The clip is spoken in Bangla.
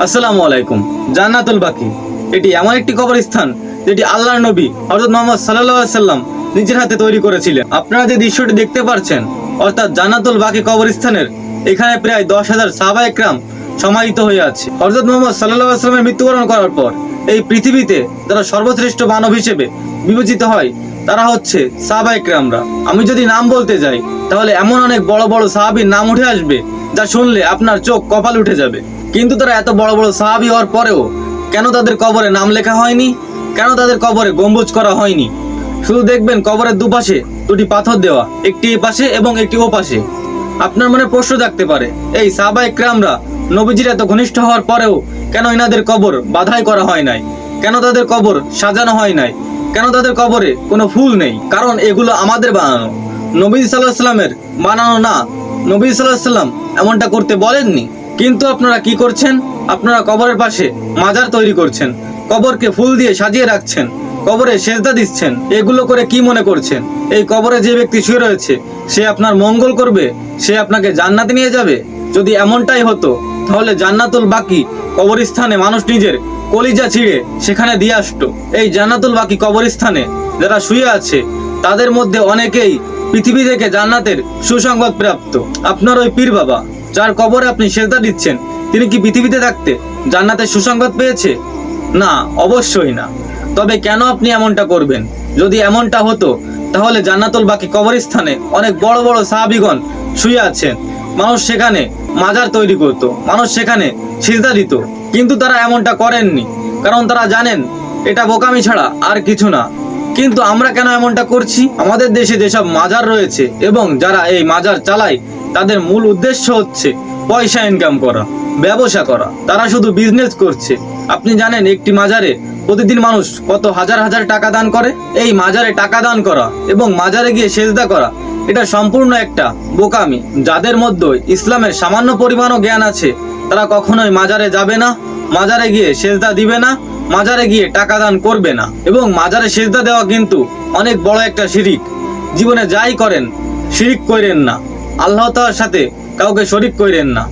আসসালামু আলাইকুম। জান্নাতুল বাকি এটি এমন একটি কবরস্থান যেটি আল্লাহর নবী হযরত মুহাম্মদ সাল্লাল্লাহু আলাইহি সাল্লাম নিজের হাতে তৈরি করেছিলেন। আপনারা যে দৃশ্যটি দেখতে পাচ্ছেন অর্থাৎ জান্নাতুল বাকি কবরস্থানের এখানে প্রায় 10,000 সাহাবায়ে কেরাম সমাহিত হয়ে আছে। হযরত মুহাম্মদ সাল্লাল্লাহু আলাইহি সাল্লামের মৃত্যুবরণ করার পর এই পৃথিবীতে যারা সর্বশ্রেষ্ঠ মানব হিসেবে বিবেচিত হয় তারা হচ্ছে সাহাবায়ে কেরামরা। আমি যদি নাম বলতে যাই তাহলে এমন অনেক বড় বড় সাহাবীর নাম উঠে আসবে যা শুনলে আপনার চোখ কপাল উঠে যাবে। কিন্তু তারা এত বড় বড় সাহাবী হওয়ার পরেও কেন তাদের কবরে নাম লেখা হয়নি? কেন তাদের কবরে গম্বুজ করা হয়নি? শুধু দেখবেন কবরের দুপাশে দুটি পাথর দেওয়া, একটি এই পাশে এবং একটি ও পাশে। আপনার মনে প্রশ্ন জাগতে পারে, এই সাহাবায়ে কেরামরা নবীজির এত ঘনিষ্ঠ হওয়ার পরেও কেন এনাদের কবর বাধাই করা হয় নাই? কেন তাদের কবর সাজানো হয় নাই? কেন তাদের কবরে কোনো ফুল নেই? কারণ এগুলো আমাদের বানানো, নবী সাল্লাল্লাহু আলাইহি সাল্লামের বানানো না। নবী সাল্লাল্লাহু আলাইহি সাল্লাম এমনটা করতে বলেননি। কিন্তু আপনারা কি করছেন? আপনারা কবরের পাশে মাজার তৈরি করছেন, কবরকে ফুল দিয়ে সাজিয়ে রাখছেন, কবরে সেজদা দিচ্ছেন। এগুলো করে কি মনে করছেন এই কবরে যে ব্যক্তি শুয়ে রয়েছে সে আপনার মঙ্গল করবে, সে আপনাকে জান্নাতে নিয়ে যাবে? যদি এমনটাই হতো তাহলে জান্নাতুল বাকি কবরস্থানে মানুষ নিজের কলিজা ছিঁড়ে সেখানে দিয়ে আসতো। এই জান্নাতুল বাকি কবরস্থানে যারা শুয়ে আছে তাদের মধ্যে অনেকেই পৃথিবী থেকে জান্নাতের সুসংবাদ প্রাপ্ত। আপনার ওই পীর বাবা যার কবরে আপনি সেজদা দিচ্ছেন তিনি কি পৃথিবীতে থাকতে জান্নাতের সুসংবাদ পেয়েছে? না, অবশ্যই না। তবে কেন আপনি এমনটা করবেন? যদি এমনটা হতো তাহলে জান্নাতুল বাকি কবরস্থানে অনেক বড় বড় সাহাবীগণ শুয়ে আছেন, মানুষ সেখানে মাজার তৈরি করত, মানুষ সেখানে সিজদা দিত। কিন্তু তারা এমনটা করেননি, কারণ তারা জানেন এটা বোকামি ছাড়া আর কিছু না। কিন্তু আমরা কেন এমনটা করছি? আমাদের দেশে যেসব মাজার রয়েছে এবং যারা এই মাজার চালায় তাদের মূল উদ্দেশ্য হচ্ছে পয়সা ইনকাম করা, ব্যবসা করা। তারা শুধু বিজনেস করছে। আপনি জানেন একটি মাজারে প্রতিদিন মানুষ কত হাজার হাজার টাকা দান করে? এই মাজারে টাকা দান করা এবং মাজারে গিয়ে সেজদা করা এটা সম্পূর্ণ একটা বোকামি। যাদের মধ্যে ইসলামের সামান্য পরিমাণও জ্ঞান আছে তারা কখনোই মাজারে যাবে না, মাজারে গিয়ে সেজদা দিবে না, মাজারে গিয়ে টাকা দান করবে না। এবং মাজারে সেজদা দেওয়া কিন্তু অনেক বড় একটা শিরিক। জীবনে যাই করেন শিরিক কইরেন না, আল্লাহ তাআলার সাথে কাউকে শরীক কইরেন না।